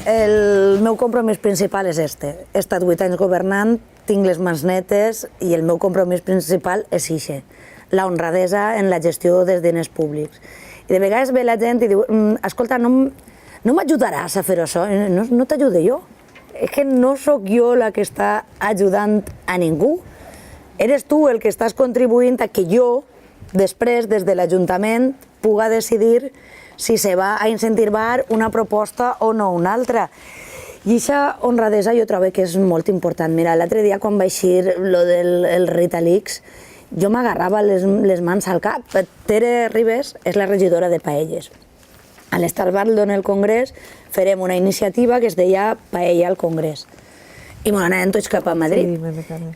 el meu compromís principal és este. He estat 8 anys governant, tinc les mans netes i el meu compromís principal és ixe, la honradesa en la gestió dels diners públics. I de vegades ve la gent i diu, escolta, no m'ajudaràs a fer això? No t'ajude jo. És que no sóc jo la que està ajudant a ningú. Eres tu el que estàs contribuint a que jo, després, des de l'Ajuntament, puga decidir si se va a incentivar una proposta o no una altra. I aquesta honradesa jo trobo que és molt important. Mira, l'altre dia quan va eixir lo del Ritalix, jo m'agarrava les mans al cap. Tere Ribes és la regidora de Paelles. A l'Estarbaldo, en el Congrés, farem una iniciativa que es deia Paella al Congrés. I me n'anàvem tots cap a Madrid.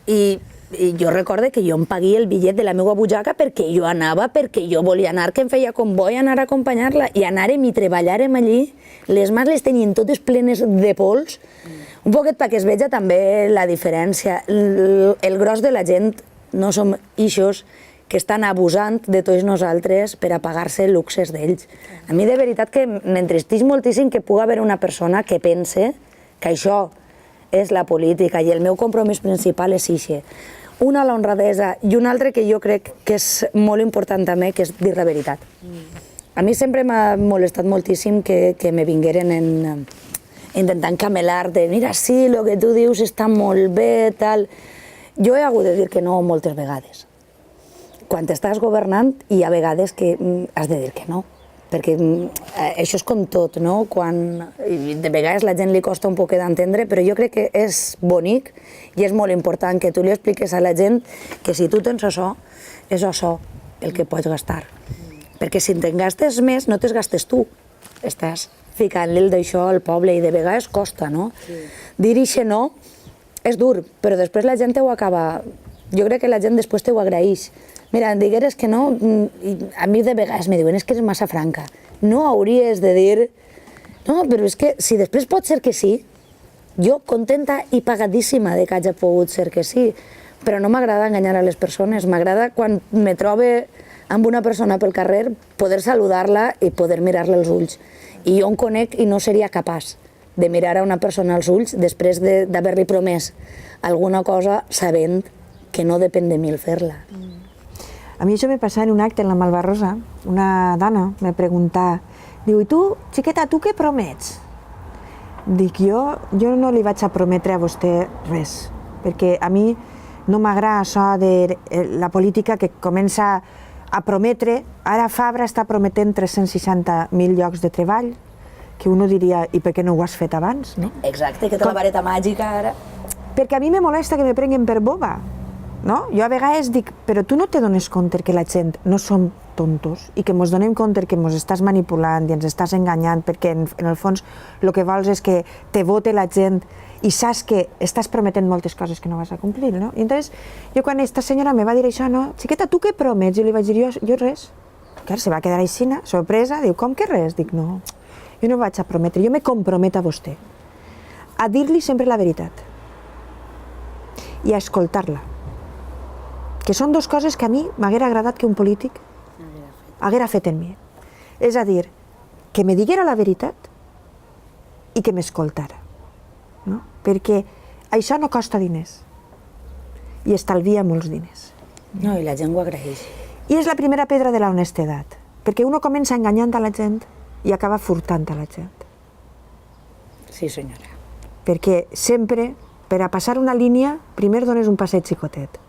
I jo recordo que jo em paguia el bitllet de la meva butxaca perquè jo anava, perquè jo volia anar, que em feia comboi anar a acompanyar-la. I anàrem i treballàrem allí. Les mans les tenien totes plenes de pols. Un poquet perquè es veja també la diferència. El gros de la gent no som ixos que estan abusant de tots nosaltres per a pagar-se luxes d'ells. A mi de veritat que m'entristeix moltíssim que pugui haver una persona que pense que això és la política i el meu compromís principal és ixe. Una, la honradesa, i un altre que jo crec que és molt important també, que és dir la veritat. A mi sempre m'ha molestat moltíssim que me vingueren intentant camelar de mira, sí, el que tu dius està molt bé, tal. Jo he hagut de dir que no moltes vegades. Quan estàs governant hi ha vegades que has de dir que no, perquè això és com tot, no? De vegades la gent li costa un poc d'entendre, però jo crec que és bonic i és molt important que tu li expliques a la gent que si tu tens això, és això el que pots gastar. Perquè si te'n gastes més, no te'n gastes tu. Estàs ficant-li d'això al poble i de vegades costa, no? Dir això no és dur, però després la gent ho acaba... Jo crec que la gent després t'ho agraeix. Mira, em digueres que no, a mi de vegades me diuen és que eres massa franca. No hauries de dir... No, però és que si després pot ser que sí, jo contenta i pagadíssima de que hagi pogut ser que sí, però no m'agrada enganyar a les persones. M'agrada quan me trobe amb una persona pel carrer poder saludar-la i poder mirar-la als ulls. I jo em conec i no seria capaç de mirar a una persona als ulls després d'haver-li promès alguna cosa sabent que no depèn de mi el fer-la. A mi això me passa en un acte en la Malvarrosa. Una dona me pregunta, diu, i tu, xiqueta, tu què promets? Dic, jo no li vaig a prometre a vostè res, perquè a mi no m'agrada això de la política que comença a prometre. Ara Fabra està prometent 360.000 llocs de treball, que uno diria, i per què no ho has fet abans? Exacte, que té la vareta màgica ara. Perquè a mi me molesta que me prenguen per boba. Jo a vegades dic, però tu no te dones compte que la gent no som tontos i que ens donem compte que ens estàs manipulant i ens estàs enganyant perquè en el fons el que vols és que te vote la gent i saps que estàs prometent moltes coses que no vas a complir, no? I llavors, jo quan aquesta senyora me va dir això, no? Xiqueta, tu què promets? Jo li vaig dir, jo res. Clar, se va quedar així, sorpresa, diu, com que res? Dic, no, jo no vaig a prometre, jo me comprometo a vostè a dir-li sempre la veritat i a escoltar-la. Que són dues coses que a mi m'haguera agradat que un polític haguera fet en mi. És a dir, que me diguera la veritat i que m'escoltara. Perquè això no costa diners i estalvia molts diners. No, i la gent ho agraeix. I és la primera pedra de la honestedat, perquè uno comença enganyant a la gent i acaba furtant a la gent. Sí, senyora. Perquè sempre, per a passar una línia, primer dones un passeig xicotet.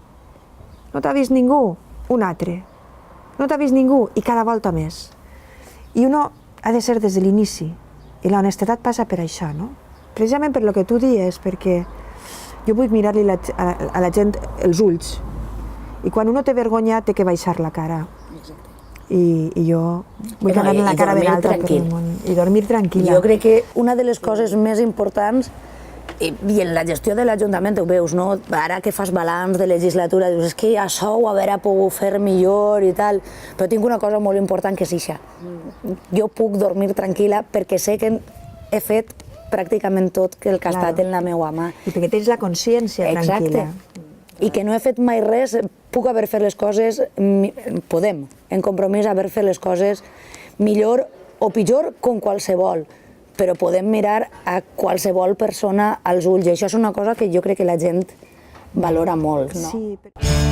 No t'ha vist ningú? Un altre. No t'ha vist ningú? I cada volta més. I uno ha de ser des de l'inici. I la honestedat passa per això, no? Precisament per el que tu dius, perquè jo vull mirar-li a la gent els ulls. I quan uno té vergonya, té que baixar la cara. I jo vull anar-li la cara ben alta per el món. I dormir tranquil·la. Jo crec que una de les coses més importants i en la gestió de l'Ajuntament ho veus, no? Ara que fas balanç de legislatura, dius, és que això ho haurà pogut fer millor i tal, però tinc una cosa molt important que és això. Jo puc dormir tranquil·la perquè sé que he fet pràcticament tot el que ha estat en la meva mà. I perquè tens la consciència tranquil·la. I que no he fet mai res, puc haver fet les coses, en compromís haver fet les coses millor o pitjor com qualsevol, però podem mirar a qualsevol persona als ulls, i això és una cosa que jo crec que la gent valora molt, no? Sí, però...